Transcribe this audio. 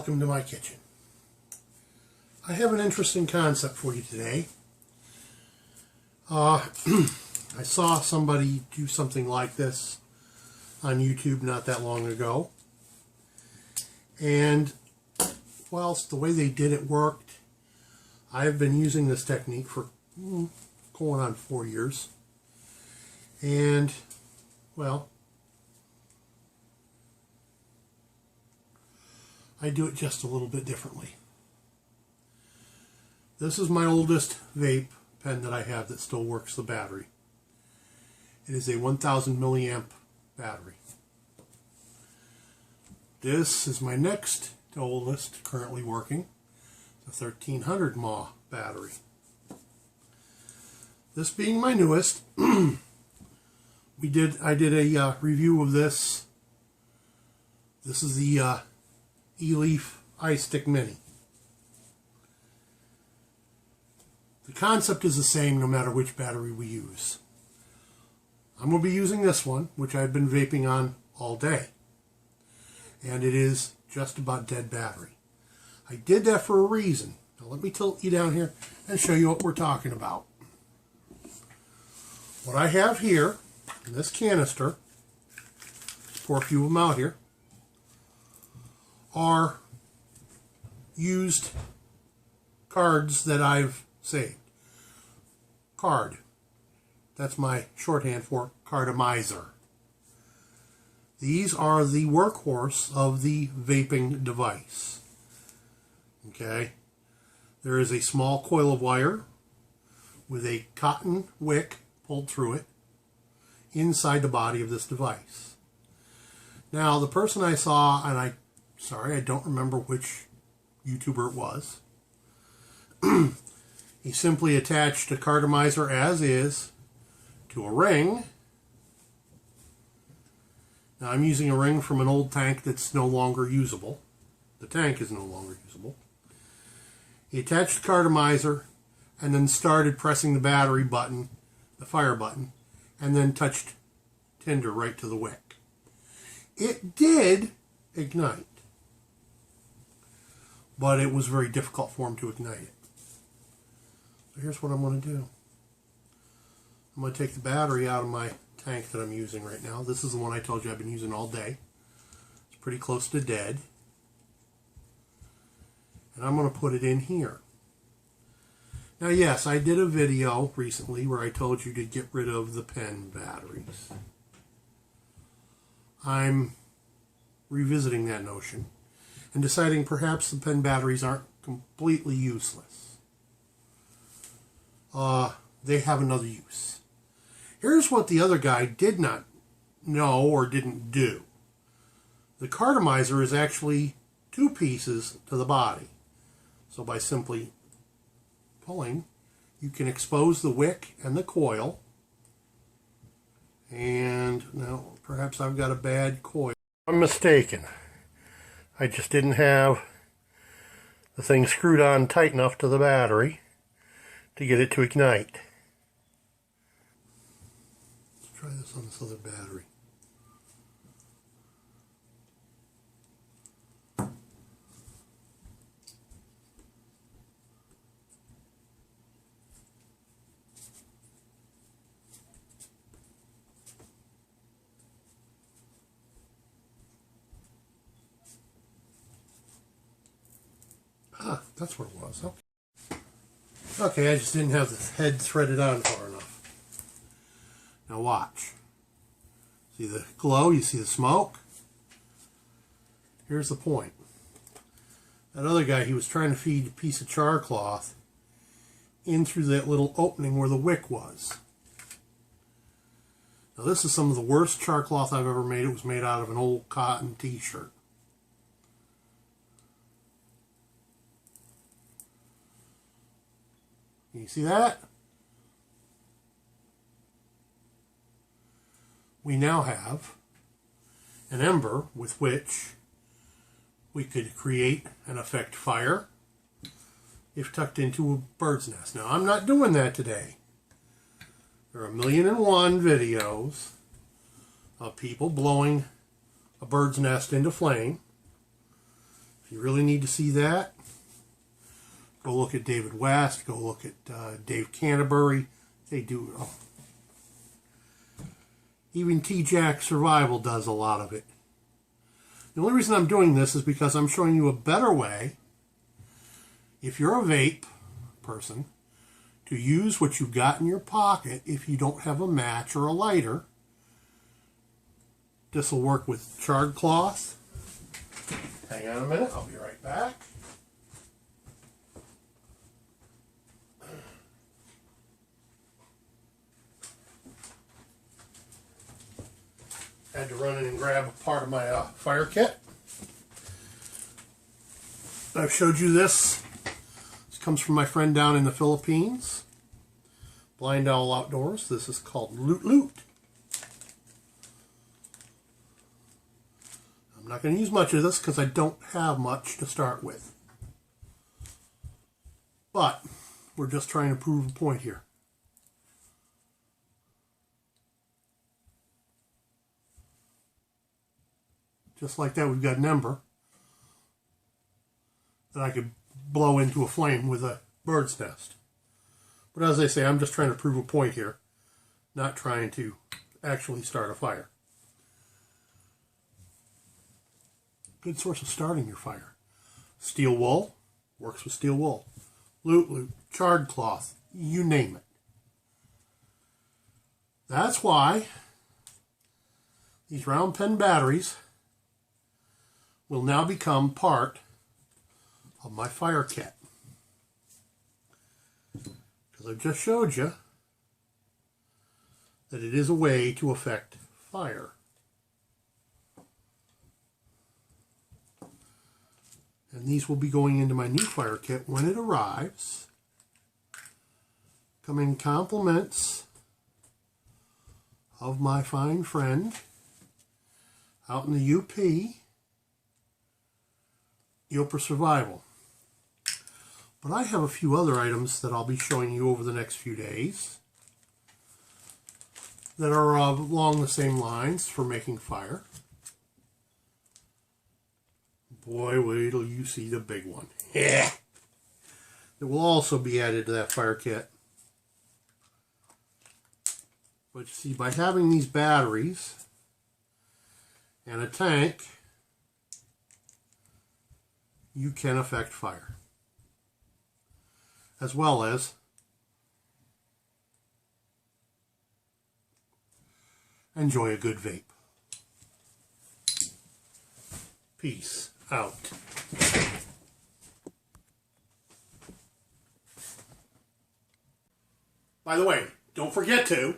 welcome to my kitchen. I have an interesting concept for you today. I saw somebody do something like this on YouTube not that long ago, and whilst the way they did it worked, I've been using this technique for going on 4 years, and well, I do it just a little bit differently. This is my oldest vape pen that I have that still works the battery. It is a 1000 milliamp battery. This is my next to oldest currently working, the 1300 mAh battery. This being my newest, I did a review of this. This is the E-Leaf iStick Mini. The concept is the same no matter which battery we use. I'm going to be using this one, which I've been vaping on all day. And it is just about dead battery. I did that for a reason. Now let me tilt you down here and show you what we're talking about. What I have here in this canister, let's pour a few of them out here, are used cards that I've saved. Card. That's my shorthand for cardomizer. These are the workhorse of the vaping device. Okay. There is a small coil of wire with a cotton wick pulled through it inside the body of this device. Now, the person I saw, and I don't remember which YouTuber it was. He simply attached a cardomizer as is to a ring. Now I'm using a ring from an old tank that's no longer usable. The tank is no longer usable. He attached the cardomizer and then started pressing the battery button, the fire button, and then touched tinder right to the wick. It did ignite, but it was very difficult for him to ignite it. So here's what I'm going to do. I'm going to take the battery out of my tank that I'm using right now. This is the one I told you I've been using all day. It's pretty close to dead. And I'm going to put it in here. Now yes, I did a video recently where I told you to get rid of the pen batteries. I'm revisiting that notion and deciding perhaps the pen batteries aren't completely useless. They have another use. Here's what the other guy did not know or didn't do. The cardomizer is actually two pieces to the body. So by simply pulling, you can expose the wick and the coil. And now perhaps I've got a bad coil. I'm mistaken. I just didn't have the thing screwed on tight enough to the battery to get it to ignite. Let's try this on this other battery. Ah, that's what it was. Okay. Okay, I just didn't have the head threaded on far enough. Now watch. See the glow? You see the smoke? Here's the point. That other guy, he was trying to feed a piece of char cloth in through that little opening where the wick was. Now this is some of the worst char cloth I've ever made. It was made out of an old cotton t-shirt. Can you see that? We now have an ember with which we could create and affect fire if tucked into a bird's nest. Now, I'm not doing that today. There are 1,000,001 videos of people blowing a bird's nest into flame, If you really need to see that, go look at David West, go look at Dave Canterbury. They do, even T-Jack Survival does a lot of it. The only reason I'm doing this is because I'm showing you a better way, if you're a vape person, to use what you've got in your pocket if you don't have a match or a lighter. This will work with charred cloth. Hang on a minute, I'll be right back. Had to run in and grab a part of my fire kit. I've showed you this. This comes from my friend down in the Philippines. Blind Owl Outdoors. This is called Loot Loot. I'm not going to use much of this because I don't have much to start with. But we're just trying to prove a point here. Just like that, we've got an ember that I could blow into a flame with a bird's nest. But as I say, I'm just trying to prove a point here, not trying to actually start a fire. Good source of starting your fire. Steel wool, works with steel wool. Loot Loot, charred cloth, you name it. That's why these round pen batteries will now become part of my fire kit. Because I've just showed you that it is a way to affect fire. And these will be going into my new fire kit when it arrives. Come in compliments of my fine friend out in the UP. Yopa Survival. But I have a few other items that I'll be showing you over the next few days that are along the same lines for making fire. Boy, wait till you see the big one. Yeah. It will also be added to that fire kit. But you see, by having these batteries and a tank, you can affect fire, as well as enjoy a good vape. Peace out. By the way, don't forget to